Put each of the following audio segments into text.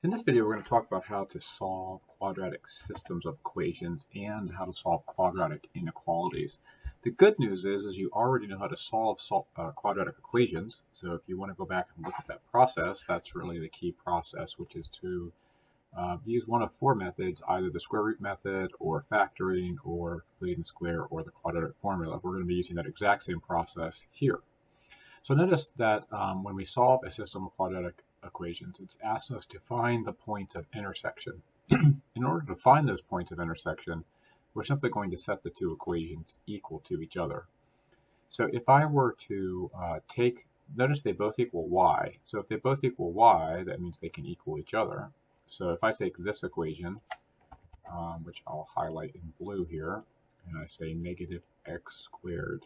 In this video, we're going to talk about how to solve quadratic systems of equations and how to solve quadratic inequalities. The good news is you already know how to solve quadratic equations. So if you want to go back and look at that process, that's really the key process, which is to use one of four methods, either the square root method or factoring or completing the square or the quadratic formula. We're going to be using that exact same process here. So notice that when we solve a system of quadratic equations, it's asked us to find the points of intersection. In order to find those points of intersection, we're simply going to set the two equations equal to each other. So if I were to notice they both equal y. So if they both equal y, that means they can equal each other. So if I take this equation, which I'll highlight in blue here, and I say negative x squared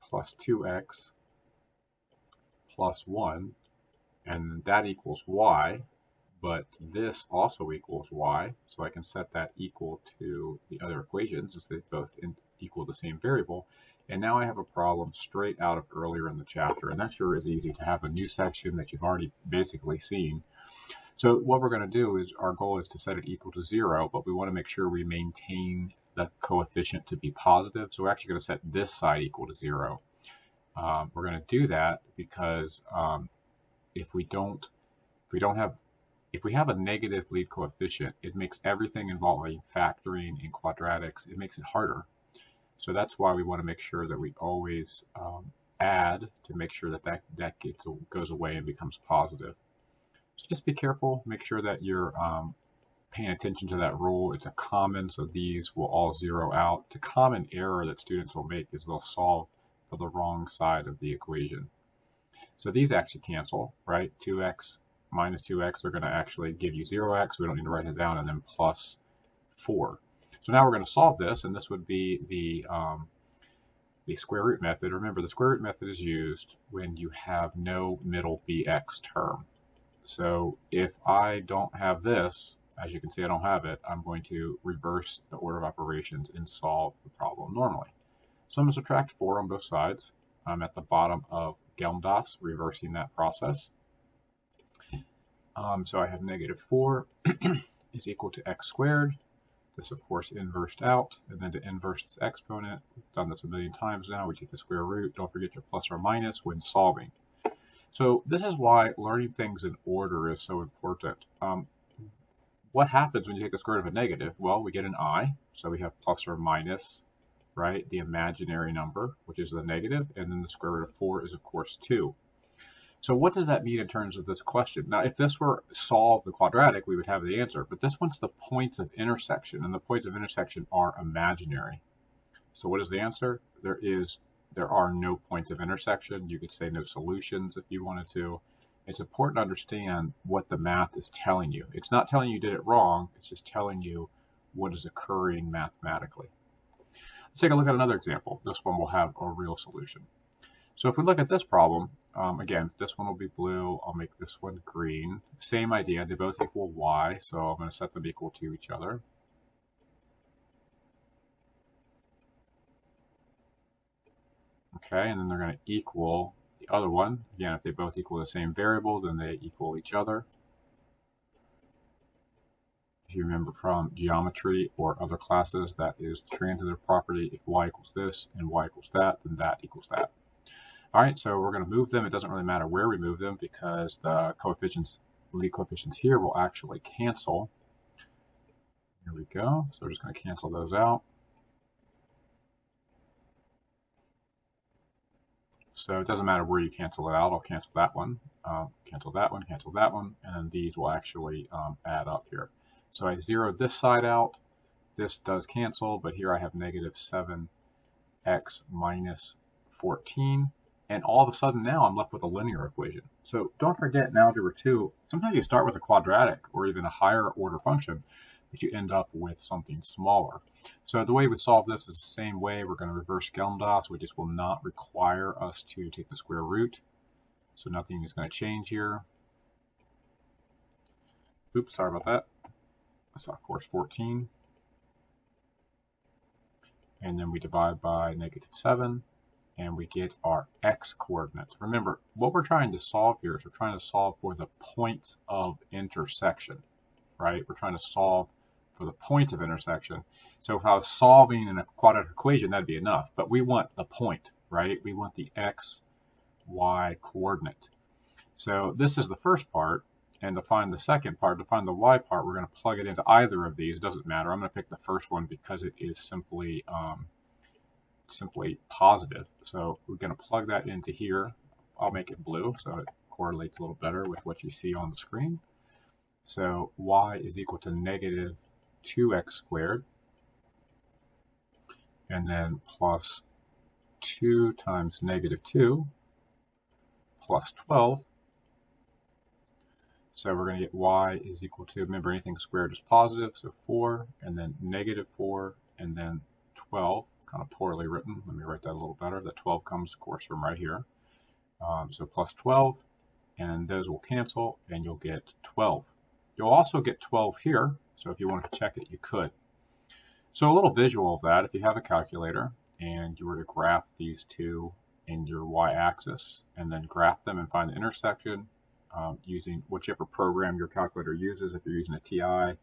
plus 2x plus 1, and that equals y, but this also equals y, so I can set that equal to the other equations since they both equal the same variable. And now I have a problem straight out of earlier in the chapter, and that sure is easy to have a new section that you've already basically seen. So what we're going to do is, our goal is to set it equal to 0, but we want to make sure we maintain the coefficient to be positive, so we're actually going to set this side equal to 0. We're going to do that because if we have a negative lead coefficient, it makes everything involving factoring and quadratics, it makes it harder. So that's why we want to make sure that we always add to make sure that goes away and becomes positive. So just be careful, make sure that you're paying attention to that rule. It's a common, so these will all zero out. It's a common error that students will make is they'll solve for the wrong side of the equation. So these actually cancel, right? 2x minus 2x are going to actually give you 0x. We don't need to write it down, and then plus 4. So now we're going to solve this, and this would be the square root method. Remember, the square root method is used when you have no middle bx term. So if I don't have this, as you can see I don't have it, I'm going to reverse the order of operations and solve the problem normally. So I'm going to subtract 4 on both sides. I'm at the bottom of Gelmdas, reversing that process. So I have negative 4 is equal to x squared. This, of course, inversed out. And then to inverse its exponent, we've done this a million times now. We take the square root. Don't forget your plus or minus when solving. So this is why learning things in order is so important. What happens when you take the square root of a negative? Well, we get an I. So we have plus or minus, right? The imaginary number, which is the negative, and then the square root of 4 is, of course, 2. So what does that mean in terms of this question? Now, if this were solve the quadratic, we would have the answer, but this one's the points of intersection, and the points of intersection are imaginary. So what is the answer? There are no points of intersection. You could say no solutions if you wanted to. It's important to understand what the math is telling you. It's not telling you did it wrong, it's just telling you what is occurring mathematically. Let's take a look at another example. This one will have a real solution. So if we look at this problem, again, this one will be blue. I'll make this one green. Same idea. They both equal y, so I'm going to set them equal to each other. Okay, and then they're going to equal the other one. Again, if they both equal the same variable, then they equal each other. If you remember from geometry or other classes, that is the transitive property. If y equals this and y equals that, then that equals that. All right, so we're going to move them. It doesn't really matter where we move them because the lead coefficients here will actually cancel. Here we go. So we're just going to cancel those out. So it doesn't matter where you cancel it out. I'll cancel that one, cancel that one, cancel that one, and then these will actually add up here. So I zeroed this side out. This does cancel, but here I have negative 7x minus 14. And all of a sudden now I'm left with a linear equation. So don't forget in Algebra 2, sometimes you start with a quadratic or even a higher order function, but you end up with something smaller. So the way we solve this is the same way. We're going to reverse Gelmdas, which just will not require us to take the square root. So nothing is going to change here. Oops, sorry about that. That's, of course, 14. And then we divide by negative 7. and we get our x coordinate. Remember, what we're trying to solve here is we're trying to solve for the points of intersection, right? We're trying to solve for the point of intersection. So if I was solving in a quadratic equation, that'd be enough. But we want the point, right? We want the x, y coordinate. So this is the first part. And to find the second part, to find the y part, we're going to plug it into either of these. It doesn't matter. I'm going to pick the first one because it is simply positive. So we're going to plug that into here. I'll make it blue so it correlates a little better with what you see on the screen. So y is equal to negative 2x squared, and then plus 2 times negative 2 plus 12. So we're going to get y is equal to, remember anything squared is positive, so 4, and then negative 4, and then 12. Kind of poorly written. Let me write that a little better. The 12 comes, of course, from right here. So plus 12, and those will cancel, and you'll get 12. You'll also get 12 here, so if you wanted to check it, you could. So a little visual of that, if you have a calculator, and you were to graph these two in your y-axis, and then graph them and find the intersection, using whichever program your calculator uses. If you're using a TI,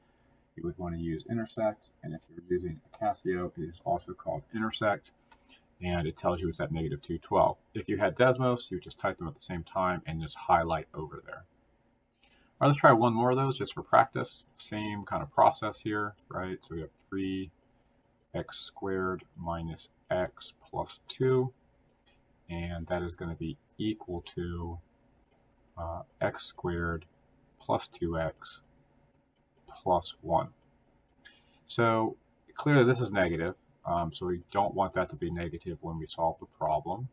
you would want to use intersect, and if you're using a Casio, it is also called intersect, and it tells you it's at negative 212. If you had Desmos, you would just type them at the same time and just highlight over there. All right, let's try one more of those just for practice. Same kind of process here, right? So we have 3x squared minus x plus 2, and that is going to be equal to x squared plus 2x plus 1. So clearly this is negative, so we don't want that to be negative when we solve the problem.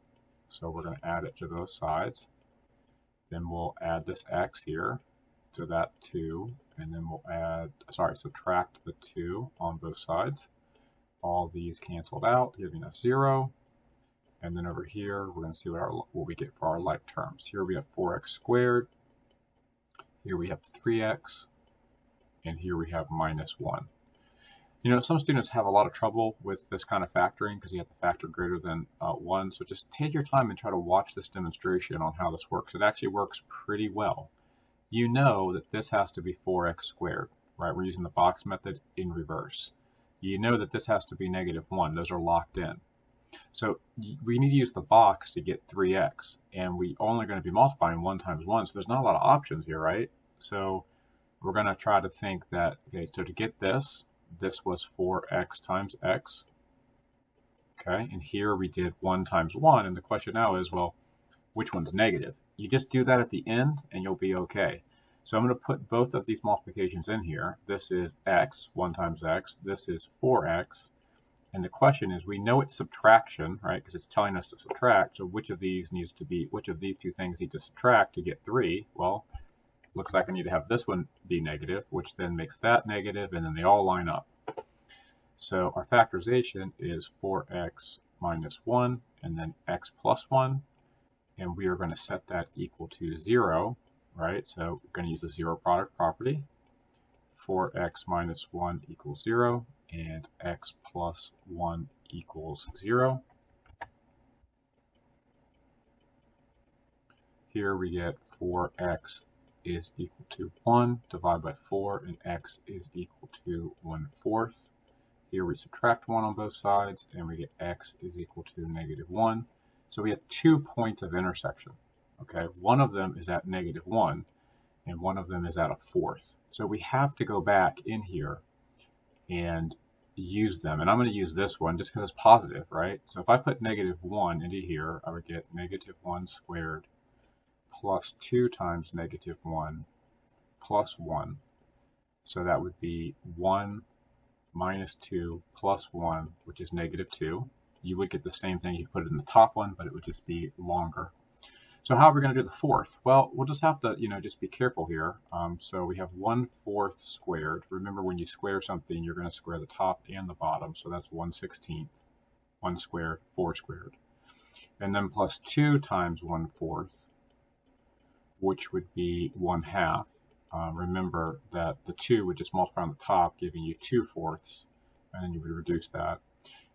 So we're going to add it to both sides. Then we'll add this x here to that 2, and then we'll subtract the 2 on both sides. All these canceled out, giving us 0. And then over here, we're going to see what we get for our like terms. Here we have 4x squared. Here we have 3x. And here we have minus 1. You know, some students have a lot of trouble with this kind of factoring because you have to factor greater than 1. So just take your time and try to watch this demonstration on how this works. It actually works pretty well. You know that this has to be 4x squared, right? We're using the box method in reverse. You know that this has to be negative 1. Those are locked in. So we need to use the box to get 3x, and we only going to be multiplying 1 times 1, so there's not a lot of options here, right? So we're going to try to think that, okay, so to get this was 4x times x, okay? And here we did 1 times 1, and the question now is, well, which one's negative? You just do that at the end, and you'll be okay. So I'm going to put both of these multiplications in here. This is x, 1 times x. This is 4x. And the question is, we know it's subtraction, right? Because it's telling us to subtract. So which of these two things need to subtract to get 3? Well, looks like I need to have this one be negative, which then makes that negative, and then they all line up. So our factorization is 4x minus 1, and then x plus 1. And we are going to set that equal to 0, right? So we're going to use the zero product property. 4x minus 1 equals 0. And x plus 1 equals 0. Here we get 4x is equal to 1, divided by 4, and x is equal to 1/4. Here we subtract 1 on both sides, and we get x is equal to negative 1. So we have 2 points of intersection. Okay, one of them is at negative 1, and one of them is at 1/4. So we have to go back in here and use them. And I'm going to use this one just because it's positive, right? So if I put negative 1 into here, I would get negative 1 squared plus 2 times negative 1 plus 1. So that would be 1 minus 2 plus 1, which is negative 2. You would get the same thing if you put it in the top one, but it would just be longer. So how are we going to do the 4th? Well, we'll just have to, just be careful here. So we have 1/4 squared. Remember, when you square something, you're going to square the top and the bottom. So that's 1/16. 1 squared, 4 squared. And then plus 2 times 1/4, which would be 1/2. Remember that the 2 would just multiply on the top, giving you 2/4, and then you would reduce that.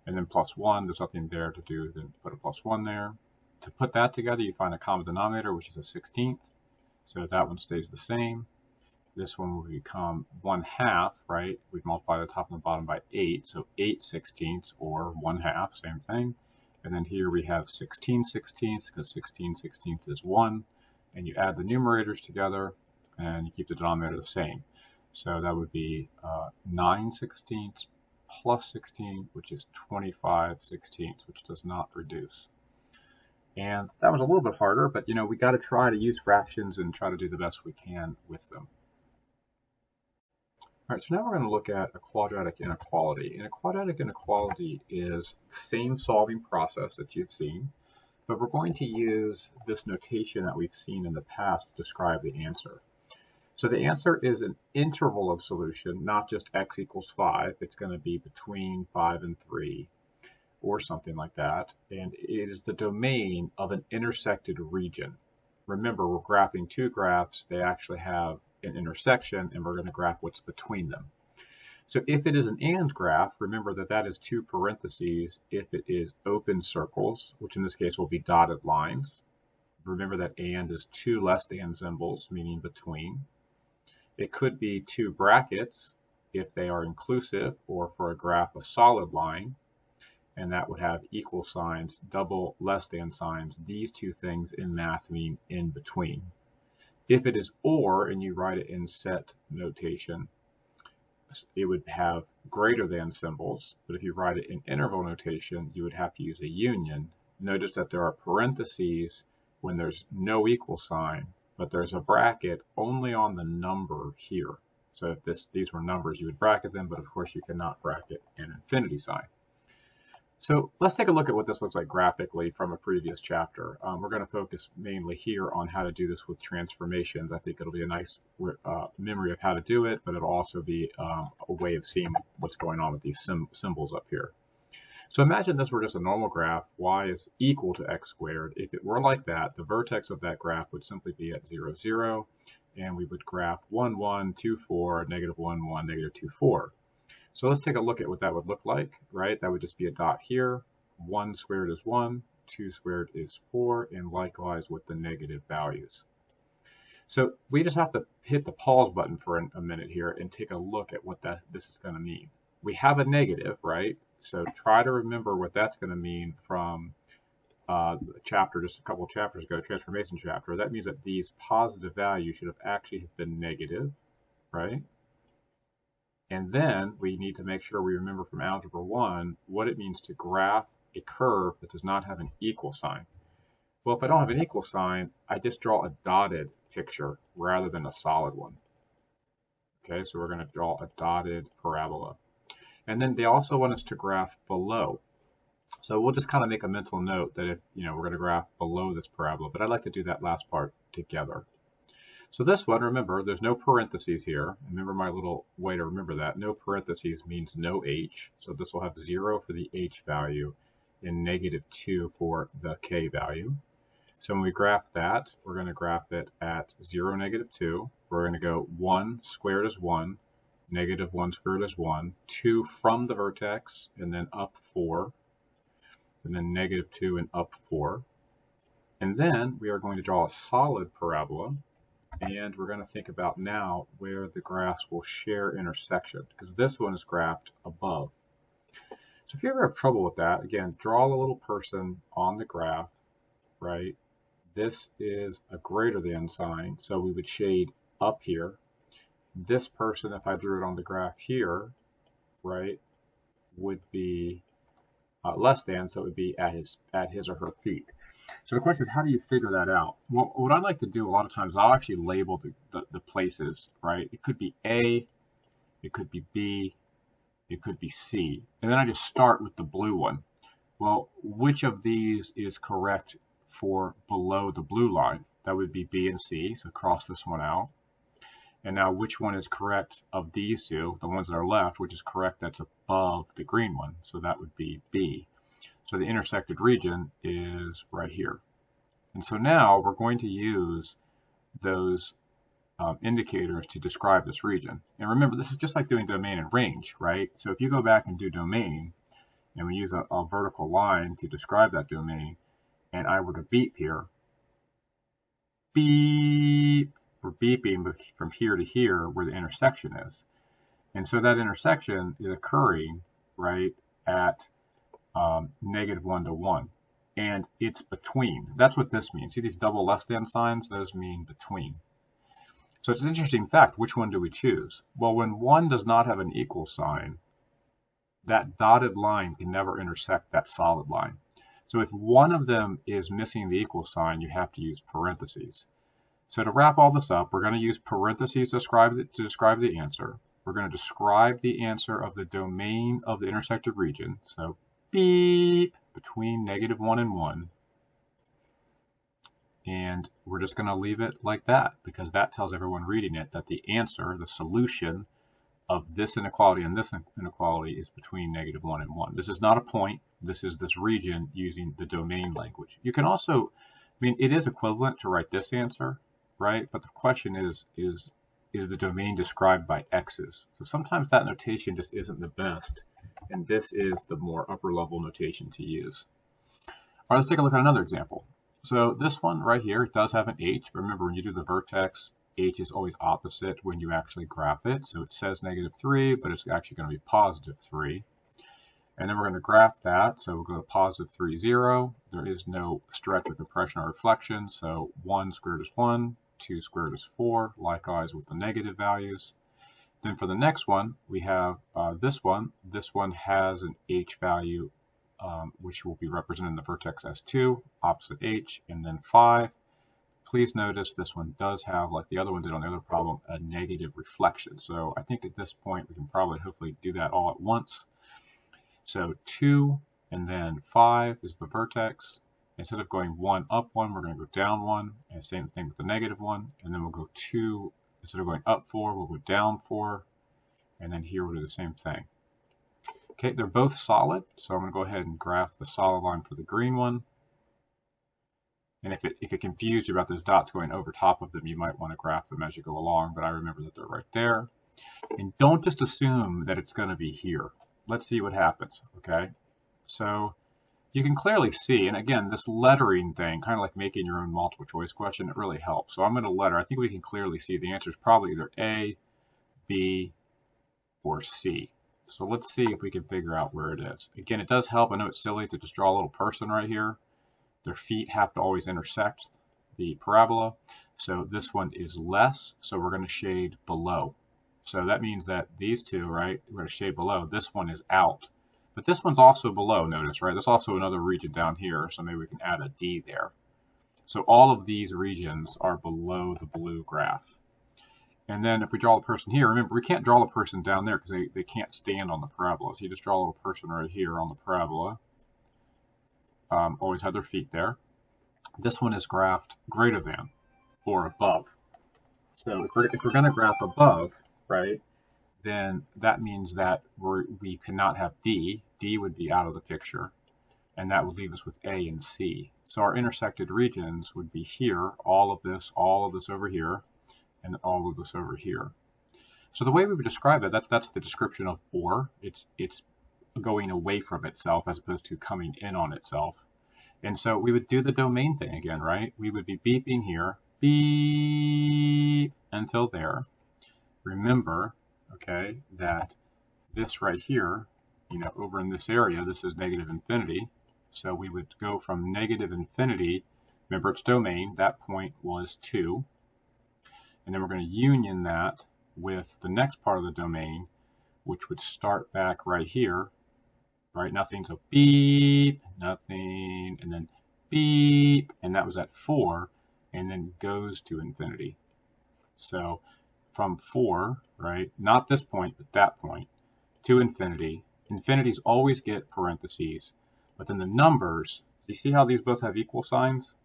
and then plus 1, there's nothing there to do, then put a plus 1 there. To put that together, you find a common denominator, which is a 16th. So that one stays the same. This one will become 1/2, right? We multiply the top and the bottom by 8, so 8/16 or 1/2, same thing. And then here we have 16/16 because 16/16 is 1. And you add the numerators together and you keep the denominator the same. So that would be 9/16 plus 16, which is 25/16, which does not reduce. And that was a little bit harder, but we got to try to use fractions and try to do the best we can with them. All right, so now we're going to look at a quadratic inequality. And a quadratic inequality is the same solving process that you've seen, but we're going to use this notation that we've seen in the past to describe the answer. So the answer is an interval of solution, not just x equals 5. It's going to be between 5 and 3 or something like that. And it is the domain of an intersected region. Remember, we're graphing two graphs. They actually have an intersection, and we're going to graph what's between them. So if it is an and graph, remember that that is two parentheses. If it is open circles, which in this case will be dotted lines, remember that and is two less than symbols, meaning between. It could be two brackets if they are inclusive, or for a graph, a solid line, and that would have equal signs, double less than signs. These two things in math mean in between. If it is or, and you write it in set notation, it would have greater than symbols, but if you write it in interval notation, you would have to use a union. Notice that there are parentheses when there's no equal sign, but there's a bracket only on the number here. So if these were numbers, you would bracket them, but of course you cannot bracket an infinity sign. So let's take a look at what this looks like graphically from a previous chapter. We're going to focus mainly here on how to do this with transformations. I think it'll be a nice memory of how to do it, but it'll also be a way of seeing what's going on with these symbols up here. So imagine this were just a normal graph. Y is equal to x squared. If it were like that, the vertex of that graph would simply be at 0, 0, and we would graph 1, 1, 2, 4, negative 1, 1, negative 2, 4. So let's take a look at what that would look like, right? That would just be a dot here. 1 squared is 1, 2 squared is 4, and likewise with the negative values. So we just have to hit the pause button for a minute here and take a look at what this is going to mean. We have a negative, right? So try to remember what that's going to mean from the chapter just a couple of chapters ago, transformation chapter. That means that these positive values should have actually been negative, right? And then we need to make sure we remember from Algebra 1 what it means to graph a curve that does not have an equal sign. Well, if I don't have an equal sign, I just draw a dotted picture rather than a solid one. Okay, so we're going to draw a dotted parabola. And then they also want us to graph below. So we'll just kind of make a mental note that if we're going to graph below this parabola, but I'd like to do that last part together. So this one, remember, there's no parentheses here. Remember my little way to remember that. No parentheses means no h. So this will have 0 for the h value and negative 2 for the k value. So when we graph that, we're going to graph it at 0, negative 2. We're going to go 1 squared is 1, negative 1 squared is 1, 2 from the vertex, and then up 4, and then negative 2 and up 4. And then we are going to draw a solid parabola. And we're going to think about now where the graphs will share intersection, because this one is graphed above. So if you ever have trouble with that, again, draw a little person on the graph, right? This is a greater than sign, so we would shade up here. This person, if I drew it on the graph here, right, would be less than, so it would be at his or her feet. So the question is, how do you figure that out? Well, what I like to do a lot of times, I'll actually label the places, right? It could be A, it could be B, it could be C. And then I just start with the blue one. Well, which of these is correct for below the blue line? That would be B and C, so cross this one out. And now which one is correct of these two, the ones that are left, which is correct that's above the green one? So that would be B. So the intersected region is right here. And so now we're going to use those indicators to describe this region. And remember, this is just like doing domain and range, right? So if you go back and do domain, and we use a vertical line to describe that domain, and I were to beep here, beep, we're beeping from here to here where the intersection is. And so that intersection is occurring right at -1 to 1. And it's between. That's what this means. See these double less than signs? Those mean between. So it's an interesting fact. Which one do we choose? Well, when one does not have an equal sign, that dotted line can never intersect that solid line. So if one of them is missing the equal sign, you have to use parentheses. So to wrap all this up, we're going to use parentheses to describe the answer. We're going to describe the answer of the domain of the intersected region. So beep, between -1 and 1. And we're just going to leave it like that, because that tells everyone reading it that the answer, the solution of this inequality and this inequality is between -1 and 1. This is not a point. This is this region using the domain language. You can also, it is equivalent to write this answer, right? But the question is the domain described by x's? So sometimes that notation just isn't the best, and this is the more upper level notation to use. All right, let's take a look at another example. So this one right here does have an h. Remember, when you do the vertex, h is always opposite when you actually graph it. So it says -3, but it's actually going to be +3. And then we're going to graph that. So we'll go to +3, 0. There is no stretch or compression or reflection. So 1 squared is 1, 2 squared is 4. Likewise with the negative values. Then for the next one, we have this one. This one has an h value, which will be represented in the vertex as 2, opposite h, and then 5. Please notice this one does have, like the other one did on the other problem, a negative reflection. So I think at this point we can probably hopefully do that all at once. So 2 and then 5 is the vertex. Instead of going 1 up 1, we're going to go down 1. And same thing with the -1. And then we'll go 2. Instead of going up 4, we'll go down 4. And then here we'll do the same thing. Okay, they're both solid. So I'm going to go ahead and graph the solid line for the green one. And if it confused you about those dots going over top of them, you might want to graph them as you go along. But I remember that they're right there. And don't just assume that it's going to be here. Let's see what happens, okay? So you can clearly see, and again, this lettering thing, kind of like making your own multiple choice question, it really helps. So I'm going to letter. I think we can clearly see the answer is probably either A, B, or C. So let's see if we can figure out where it is. Again, it does help. I know it's silly to just draw a little person right here. Their feet have to always intersect the parabola. So this one is less, so we're going to shade below. So that means that these two, right, we're going to shade below. This one is out. But this one's also below, notice, right? There's also another region down here, so maybe we can add a D there. So all of these regions are below the blue graph. And then if we draw a person here, remember, we can't draw a person down there because they can't stand on the parabola. So you just draw a little person right here on the parabola. Always have their feet there. This one is graphed greater than or above. So if we're going to graph above, right, then that means that we cannot have D. D would be out of the picture, and that would leave us with A and C. So our intersected regions would be here, all of this over here, and all of this over here. So the way we would describe it, that's the description of or. It's going away from itself as opposed to coming in on itself. And so we would do the domain thing again, right? We would be beeping here, beep, until there. Remember, okay, that this right here, over in this area, this is -infinity. So we would go from -infinity, remember its domain, that point was 2. And then we're going to union that with the next part of the domain, which would start back right here, right? Nothing, so beep, nothing, and then beep, and that was at 4, and then goes to infinity. So from 4, right, not this point, but that point, to infinity. Infinities always get parentheses, but then the numbers, do you see how these both have equal signs?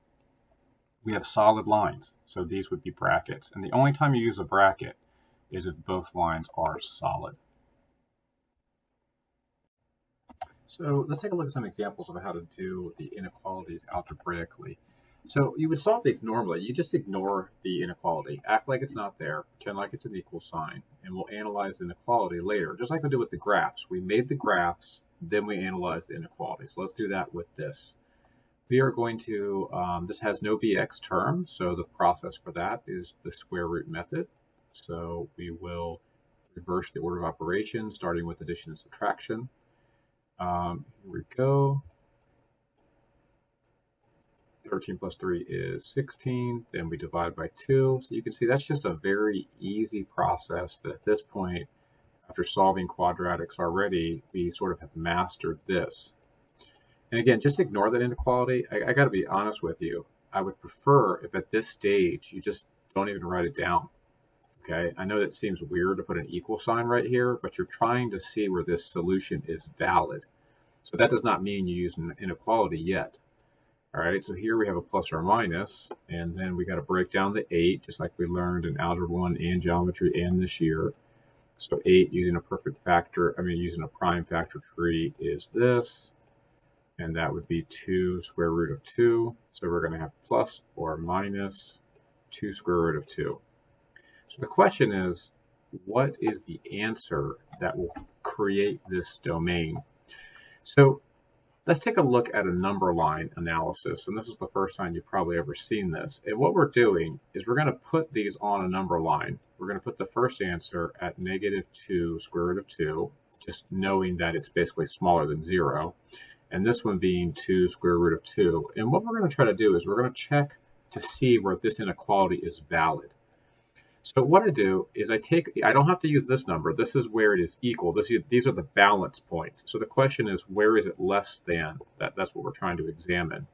We have solid lines, so these would be brackets. And the only time you use a bracket is if both lines are solid. So let's take a look at some examples of how to do the inequalities algebraically. So you would solve these normally. You just ignore the inequality, act like it's not there, pretend like it's an equal sign, and we'll analyze the inequality later. Just like we did with the graphs. We made the graphs, then we analyze the inequality. So let's do that with this. We are going to, this has no bx term, so the process for that is the square root method. So we will reverse the order of operations, starting with addition and subtraction. Here we go. 13 plus 3 is 16. Then we divide by 2. So you can see that's just a very easy process that at this point, after solving quadratics already, we sort of have mastered this. And again, just ignore that inequality. I got to be honest with you. I would prefer if at this stage you just don't even write it down. Okay, I know that seems weird to put an equal sign right here, but you're trying to see where this solution is valid. So that does not mean you use an inequality yet. All right, so here we have a plus or minus, and then we got to break down the 8, just like we learned in Algebra 1 and Geometry and this year. So 8 using a perfect factor, using a prime factor tree is this, and that would be 2 square root of 2. So we're going to have plus or minus 2 square root of 2. So the question is, what is the answer that will create this domain? So let's take a look at a number line analysis, and this is the first time you've probably ever seen this. And what we're doing is we're going to put these on a number line. We're going to put the first answer at -2 square root of 2, just knowing that it's basically smaller than 0. And this one being 2 square root of 2. And what we're going to try to do is we're going to check to see where this inequality is valid. So what I do is I don't have to use this number. This is where it is equal. These are the balance points. So the question is, where is it less than? That's what we're trying to examine.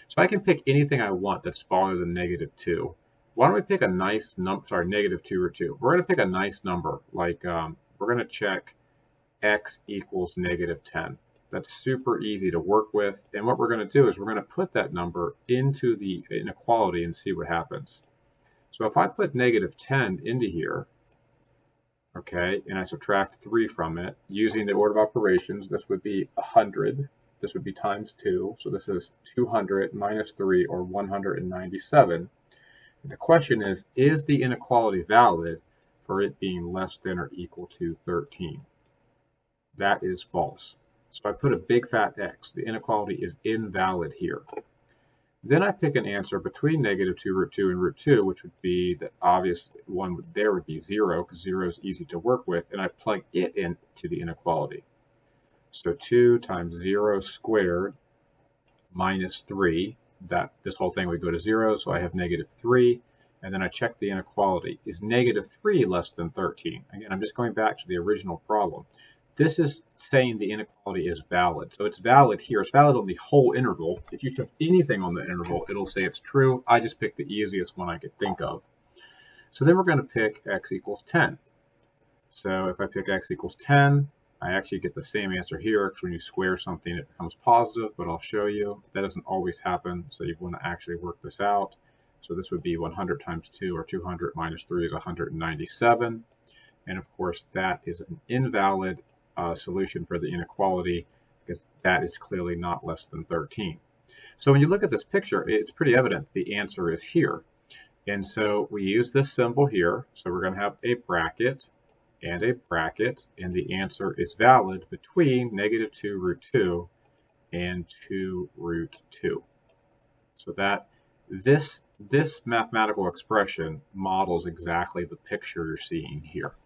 So I can pick anything I want that's smaller than -2. Why don't we pick a nice number, sorry, -2 root 2. We're going to pick a nice number, like we're going to check x equals -10. That's super easy to work with. And what we're going to do is we're going to put that number into the inequality and see what happens. So if I put -10 into here, okay, and I subtract 3 from it, using the order of operations, this would be 100. This would be times 2. So this is 200 minus 3, or 197. And the question is the inequality valid for it being less than or equal to 13? That is false. So I put a big fat X. The inequality is invalid here. Then I pick an answer between -2 root 2 and root 2, which would be the obvious one there would be 0, because 0 is easy to work with, and I plug it into the inequality. So 2 times 0 squared minus 3, this whole thing would go to 0, so I have -3, and then I check the inequality. Is -3 less than 13? Again, I'm just going back to the original problem. This is saying the inequality is valid. So it's valid here. It's valid on the whole interval. If you check anything on the interval, it'll say it's true. I just picked the easiest one I could think of. So then we're going to pick x equals 10. So if I pick x equals 10, I actually get the same answer here, because when you square something, it becomes positive, but I'll show you. That doesn't always happen, so you want to actually work this out. So this would be 100 times 2, or 200 minus 3 is 197. And of course, that is an invalid solution for the inequality, because that is clearly not less than 13. So when you look at this picture, it's pretty evident the answer is here. And so we use this symbol here. So we're going to have a bracket and a bracket, and the answer is valid between -2 root 2 and 2 root 2. So that this mathematical expression models exactly the picture you're seeing here.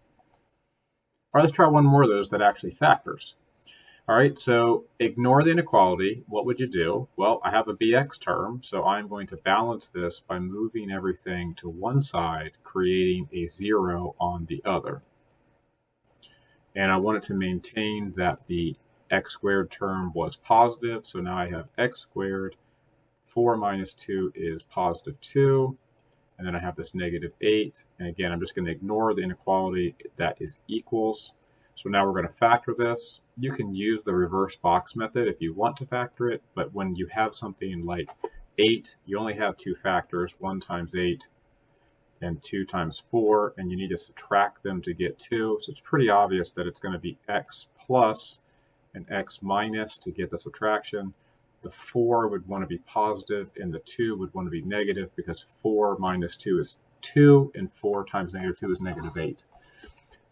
All right, let's try one more of those that actually factors. All right, so ignore the inequality. What would you do? Well, I have a bx term, so I'm going to balance this by moving everything to one side, creating a 0 on the other. And I wanted to maintain that the x squared term was positive, so now I have x squared. 4 minus 2 is positive 2. And then I have this -8. And again, I'm just going to ignore the inequality that is equals. So now we're going to factor this. You can use the reverse box method if you want to factor it. But when you have something like 8, you only have 2 factors, 1 times 8 and 2 times 4. And you need to subtract them to get 2. So it's pretty obvious that it's going to be x plus and x minus to get the subtraction. The 4 would want to be positive, and the 2 would want to be negative, because 4 minus 2 is 2, and 4 times -2 is -8.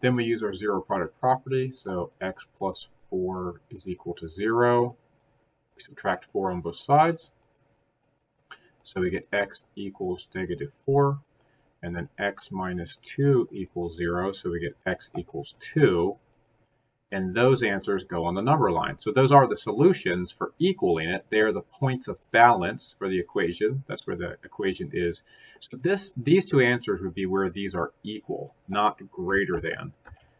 Then we use our zero product property, so x plus 4 is equal to 0. We subtract 4 on both sides. So we get x equals negative 4. And then x minus 2 equals 0. So we get x equals 2. And those answers go on the number line. So those are the solutions for equaling it. They are the points of balance for the equation. That's where the equation is. So these two answers would be where these are equal, not greater than.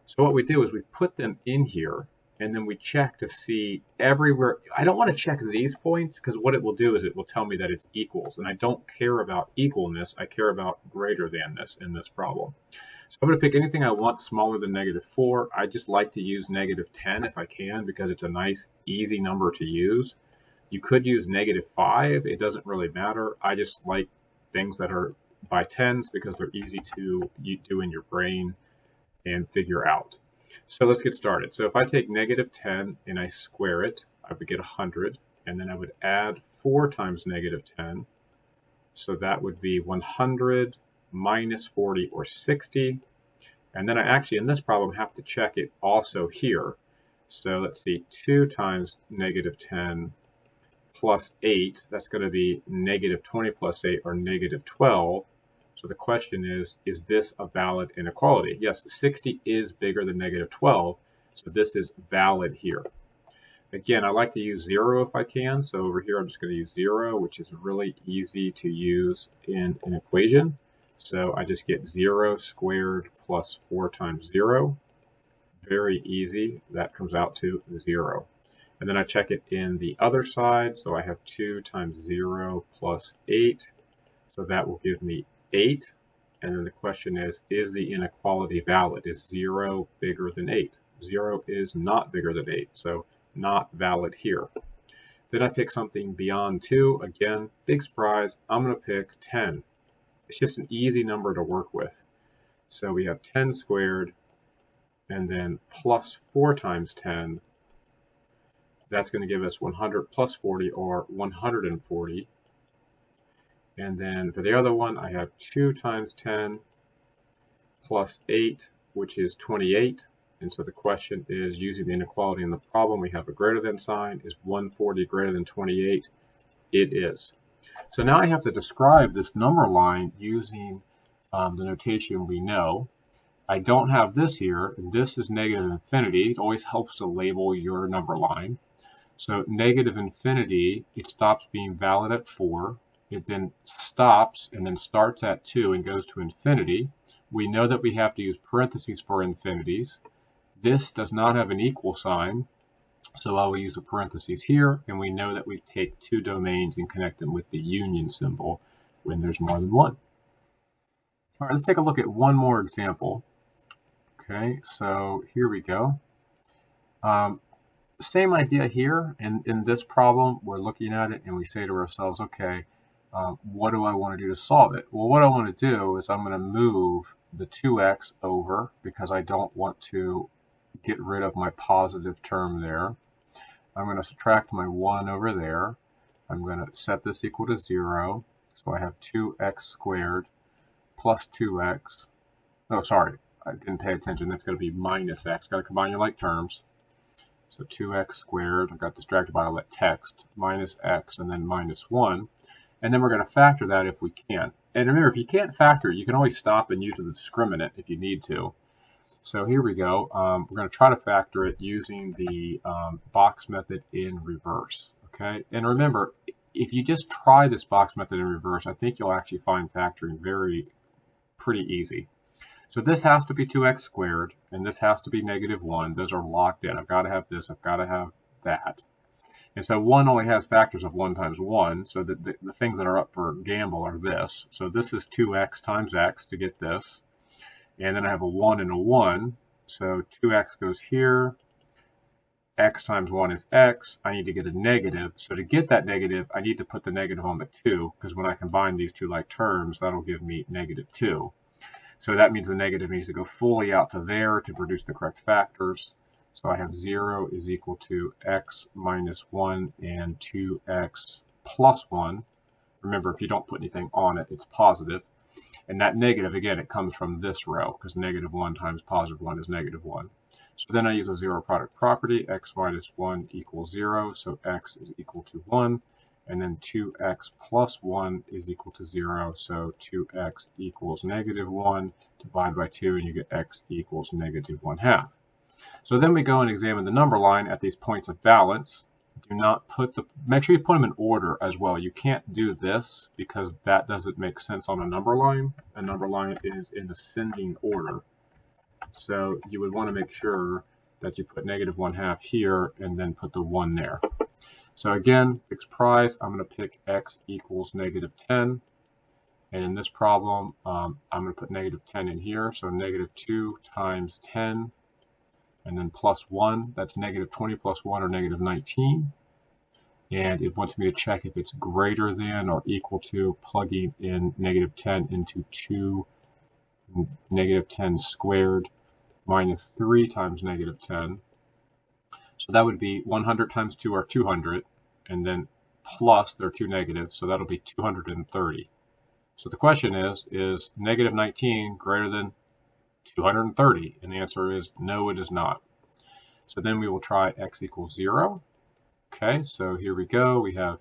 So what we do is we put them in here, and then we check to see everywhere. I don't want to check these points, because what it will do is it will tell me that it's equals. And I don't care about equalness. I care about greater than this in this problem. So I'm going to pick anything I want smaller than negative 4. I just like to use negative 10 if I can, because it's a nice, easy number to use. You could use negative 5. It doesn't really matter. I just like things that are by tens because they're easy to do in your brain and figure out. So let's get started. So if I take negative 10 and I square it, I would get 100. And then I would add 4 times negative 10. So that would be 100 minus 40, or 60. And then I actually, in this problem, have to check it also here. So let's see, 2 times negative 10 plus 8, that's going to be negative 20 plus 8, or negative 12. So the question is this a valid inequality? Yes, 60 is bigger than negative 12, so this is valid here. Again, I like to use 0 if I can. So over here, I'm just going to use 0, which is really easy to use in an equation. So I just get 0 squared plus 4 times 0. Very easy. That comes out to 0. And then I check it in the other side. So I have 2 times 0 plus 8. So that will give me 8. And then the question is the inequality valid? Is 0 bigger than 8? 0 is not bigger than 8. So not valid here. Then I pick something beyond 2. Again, big surprise. I'm going to pick 10. It's just an easy number to work with. So we have 10 squared, and then plus 4 times 10. That's going to give us 100 plus 40, or 140. And then for the other one, I have 2 times 10 plus 8, which is 28. And so the question is, using the inequality in the problem, we have a greater than sign. Is 140 greater than 28? It is. So now I have to describe this number line using the notation we know. I don't have this here, and this is negative infinity. It always helps to label your number line. So negative infinity, it stops being valid at 4. It then stops and then starts at 2 and goes to infinity. We know that we have to use parentheses for infinities. This does not have an equal sign. So I will use a parentheses here, and we know that we take 2 domains and connect them with the union symbol when there's more than one. All right, let's take a look at one more example. Okay, so here we go. Same idea here. In this problem, we're looking at it and we say to ourselves, okay, what do I want to do to solve it? Well, what I want to do is I'm going to move the 2x over because I don't want to get rid of my positive term there. I'm going to subtract my 1 over there. I'm going to set this equal to 0. So I have 2x squared plus 2x. Oh, sorry, I didn't pay attention. That's going to be minus x. Got to combine your like terms. So 2x squared, I got distracted by all that text, minus x, and then minus 1. And then we're going to factor that if we can. And remember, if you can't factor it, you can always stop and use the discriminant if you need to. So here we go. We're going to try to factor it using the box method in reverse. Okay, and remember, if you just try this box method in reverse, I think you'll actually find factoring pretty easy. So this has to be 2x squared, and this has to be negative 1. Those are locked in. I've got to have this. I've got to have that. And so 1 only has factors of 1 times 1. So the things that are up for gamble are this. So this is 2x times x to get this. And then I have a 1 and a 1. So 2x goes here. X times 1 is x. I need to get a negative. So to get that negative, I need to put the negative on the 2. Because when I combine these two like terms, that'll give me negative 2. So that means the negative needs to go fully out to there to produce the correct factors. So I have 0 is equal to x minus 1 and 2x plus 1. Remember, if you don't put anything on it, it's positive. And that negative, again, it comes from this row because -1 times +1 is -1. So then I use a zero product property. X minus 1 equals 0. So x is equal to 1. And then 2x plus 1 is equal to 0. So 2x equals -1. Divide by 2 and you get x equals -1/2. So then we go and examine the number line at these points of balance. Do not make sure you put them in order as well. You can't do this because that doesn't make sense on a number line. A number line is in ascending order. So you would want to make sure that you put -1/2 here and then put the 1 there. So again, fixed price, I'm going to pick x equals -10. And in this problem, I'm going to put -10 in here. So -2 times 10. And then plus 1, that's -20 plus 1 or -19. And it wants me to check if it's greater than or equal to plugging in -10 into 2 -10 squared minus 3 times -10. So that would be 100 times 2 are 200, and then plus there are 2 negatives, so that'll be 230. So the question is -19 greater than 230? And the answer is no, it is not. So then we will try x equals 0. Okay, so here we go. We have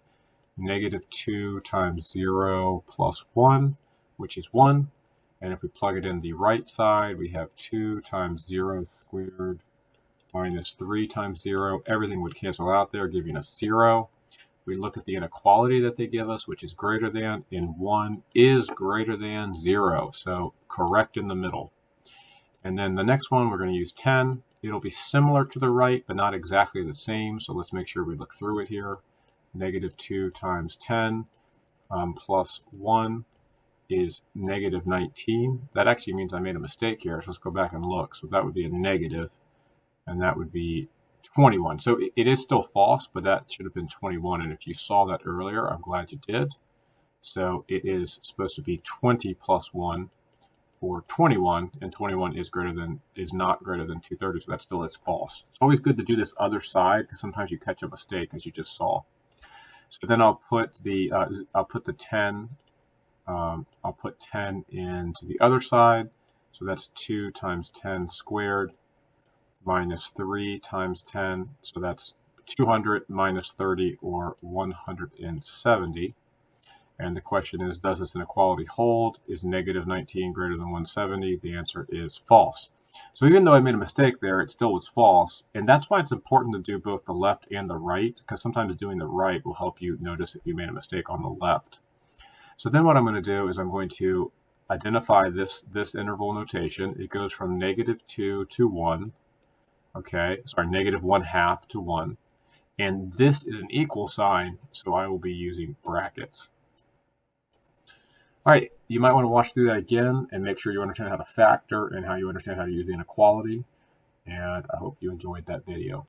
-2 times 0 plus 1, which is 1. And if we plug it in the right side, we have 2 times 0 squared minus 3 times 0. Everything would cancel out there, giving us 0. We look at the inequality that they give us, which is greater than, and 1 is greater than 0. So correct in the middle. And then the next one, we're going to use 10. It'll be similar to the right, but not exactly the same. So let's make sure we look through it here. -2 times 10 plus 1 is -19. That actually means I made a mistake here. So let's go back and look. So that would be a negative, and that would be 21. So it is still false, but that should have been 21. And if you saw that earlier, I'm glad you did. So it is supposed to be 20 plus 1. Or 21, and 21 is not greater than 230, so that still is false. It's always good to do this other side because sometimes you catch a mistake, as you just saw. So then I'll put the 10. I'll put 10 into the other side. So that's 2 times 10 squared minus 3 times 10. So that's 200 minus 30, or 170. And the question is, does this inequality hold? Is -19 greater than 170? The answer is false. So even though I made a mistake there, it still was false. And that's why it's important to do both the left and the right, because sometimes doing the right will help you notice if you made a mistake on the left. So then what I'm going to do is I'm going to identify this interval notation. It goes from -2 to 1. Okay, sorry, -1/2 to 1. And this is an equal sign, so I will be using brackets. All right, you might want to watch through that again and make sure you understand how to factor and how you understand how to use the inequality. And I hope you enjoyed that video.